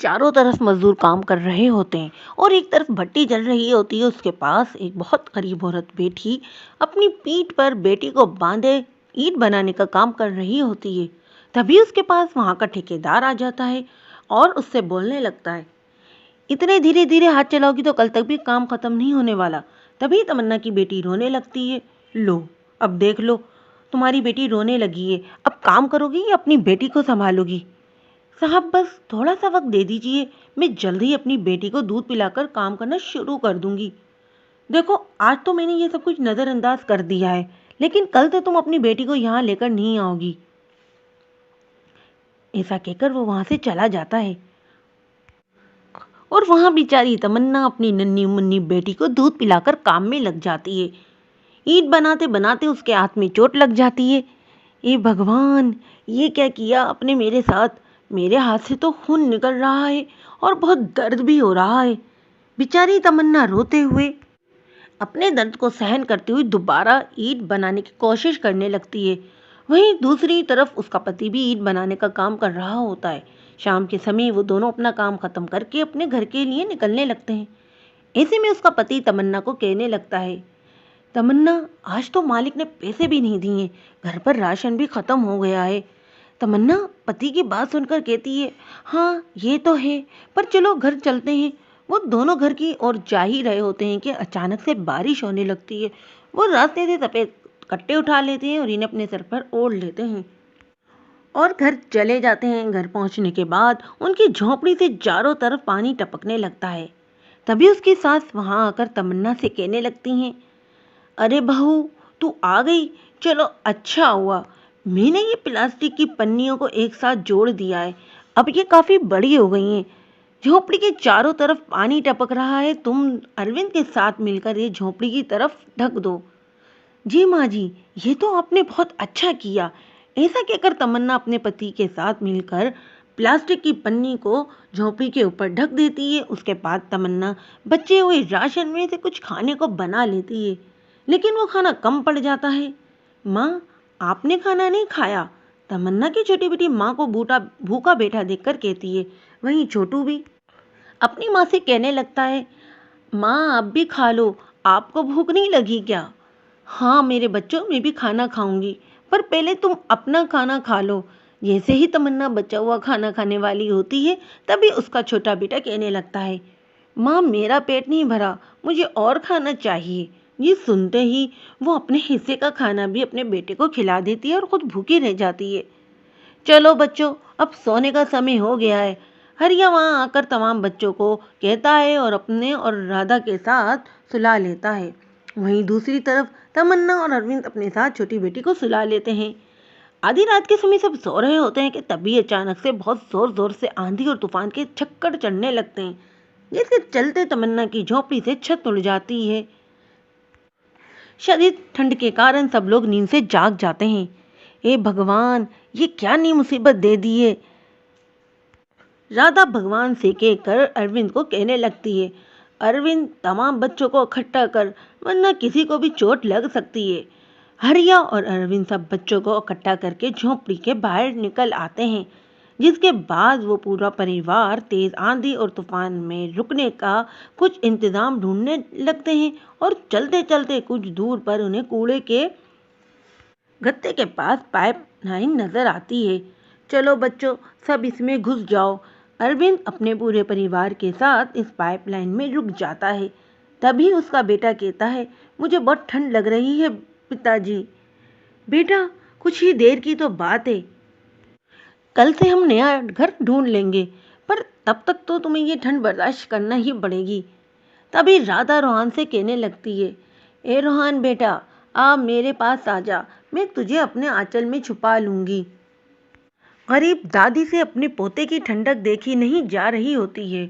चारों तरफ मजदूर काम कर रहे होते हैं और एक तरफ भट्टी जल रही होती है। उसके पास एक बहुत गरीब औरत बैठी अपनी पीठ पर बेटी को बांधे ईंट बनाने का काम कर रही होती है। तभी उसके पास वहां का ठेकेदार आ जाता है और उससे बोलने लगता है, इतने धीरे धीरे हाथ चलाओगी तो कल तक भी काम खत्म नहीं होने वाला। तभी तमन्ना की बेटी रोने लगती है। लो, अब देख लो, तुम्हारी बेटी रोने लगी है। अब काम करोगी या अपनी बेटी को संभालोगी? साहब, बस थोड़ा सा वक्त दे दीजिए, मैं जल्द ही अपनी बेटी को दूध पिलाकर काम करना शुरू कर दूंगी। देखो, आज तो मैंने ये सब कुछ नजरअंदाज कर दिया है, लेकिन कल तो तुम अपनी बेटी को यहाँ लेकर नहीं आओगी। ऐसा कहकर वो वहां से चला जाता है और वहां बेचारी तमन्ना अपनी नन्ही मुन्नी बेटी को दूध पिलाकर काम में लग जाती है। ईंट बनाते बनाते उसके हाथ में चोट लग जाती है। ए भगवान, ये क्या किया आपने मेरे साथ? मेरे हाथ से तो खून निकल रहा है और बहुत दर्द भी हो रहा है। बेचारी तमन्ना रोते हुए अपने दर्द को सहन करती हुई दोबारा ईंट बनाने की कोशिश करने लगती है। वहीं दूसरी तरफ उसका पति भी ईंट बनाने का काम कर रहा होता है। शाम के समय वो दोनों अपना काम खत्म करके अपने घर के लिए निकलने लगते हैं। ऐसे में उसका पति तमन्ना को कहने लगता है, तमन्ना, आज तो मालिक ने पैसे भी नहीं दिए, घर पर राशन भी खत्म हो गया है। तमन्ना पति की बात सुनकर कहती है, हाँ ये तो है, पर चलो घर चलते हैं। वो दोनों घर की ओर जा ही रहे होते हैं कि अचानक से बारिश होने लगती है। वो रास्ते से सफेद कट्टे उठा लेते हैं और इन्हें अपने सर पर ओढ़ लेते हैं और घर चले जाते हैं। घर पहुंचने के बाद उनकी झोंपड़ी से चारों तरफ पानी टपकने लगता है। तभी उसकी सास वहां आकर तमन्ना से कहने लगती हैं, अरे बहू, तू आ गई, चलो अच्छा हुआ। मैंने ये प्लास्टिक की पन्नियों को एक साथ जोड़ दिया है, अब ये काफी बड़ी हो गई हैं। झोपड़ी के चारों तरफ पानी टपक रहा है, तुम अरविंद के साथ मिलकर ये झोपड़ी की तरफ ढक दो। जी माँ जी, ये तो आपने बहुत अच्छा किया। ऐसा कहकर तमन्ना अपने पति के साथ मिलकर प्लास्टिक की पन्नी को झोपड़ी के ऊपर ढक देती है। उसके बाद तमन्ना बचे हुए राशन में से कुछ खाने को बना लेती है, लेकिन वो खाना कम पड़ जाता है। माँ, आपने खाना नहीं खाया? तमन्ना की छोटी बेटी माँ को भूखा बैठा देखकर कहती है। वहीं छोटू भी अपनी माँ से कहने लगता है, माँ आप भी खा लो, आपको भूख नहीं लगी क्या? हाँ मेरे बच्चों, मैं भी खाना खाऊंगी, पर पहले तुम अपना खाना खा लो। जैसे ही तमन्ना बचा हुआ खाना खाने वाली होती है, तभी उसका छोटा बेटा कहने लगता है, माँ मेरा पेट नहीं भरा, मुझे और खाना चाहिए। ये सुनते ही वो अपने हिस्से का खाना भी अपने बेटे को खिला देती है और खुद भूखी रह जाती है। चलो बच्चों, अब सोने का समय हो गया है। हरिया वहाँ आकर तमाम बच्चों को कहता है और अपने और राधा के साथ सुला लेता है। वहीं दूसरी तरफ तमन्ना और अरविंद अपने साथ छोटी बेटी को सुला लेते हैं। आधी रात के समय सब सो रहे होते हैं कि तभी अचानक से बहुत जोर जोर से आंधी और तूफान के छक्कड़ चढ़ने लगते हैं, जिसके चलते तमन्ना की झोपड़ी से छत उड़ जाती है। शदीद ठंड के कारण सब लोग नींद से जाग जाते हैं। हे भगवान, ये क्या नई मुसीबत दे दी है? राधा भगवान से कहकर अरविंद को कहने लगती है, अरविंद तमाम बच्चों को इकट्ठा कर, वरना किसी को भी चोट लग सकती है। हरिया और अरविंद सब बच्चों को इकट्ठा करके झोंपड़ी के बाहर निकल आते हैं, जिसके बाद वो पूरा परिवार तेज आंधी और तूफान में रुकने का कुछ इंतजाम ढूंढने लगते हैं। और चलते चलते कुछ दूर पर उन्हें कूड़े के गत्ते के पास पाइप लाइन नजर आती है। चलो बच्चों, सब इसमें घुस जाओ। अरविंद अपने पूरे परिवार के साथ इस पाइप लाइन में रुक जाता है। तभी उसका बेटा कहता है, मुझे बहुत ठंड लग रही है पिताजी। बेटा, कुछ ही देर की तो बात है, कल से हम नया घर ढूंढ लेंगे, पर तब तक तो तुम्हें ये ठंड बर्दाश्त करना ही पड़ेगी। तभी राधा रोहन से कहने लगती है, ए रोहन बेटा, आ मेरे पास आ जा, मैं तुझे अपने आंचल में छुपा लूंगी। गरीब दादी से अपने पोते की ठंडक देखी नहीं जा रही होती है।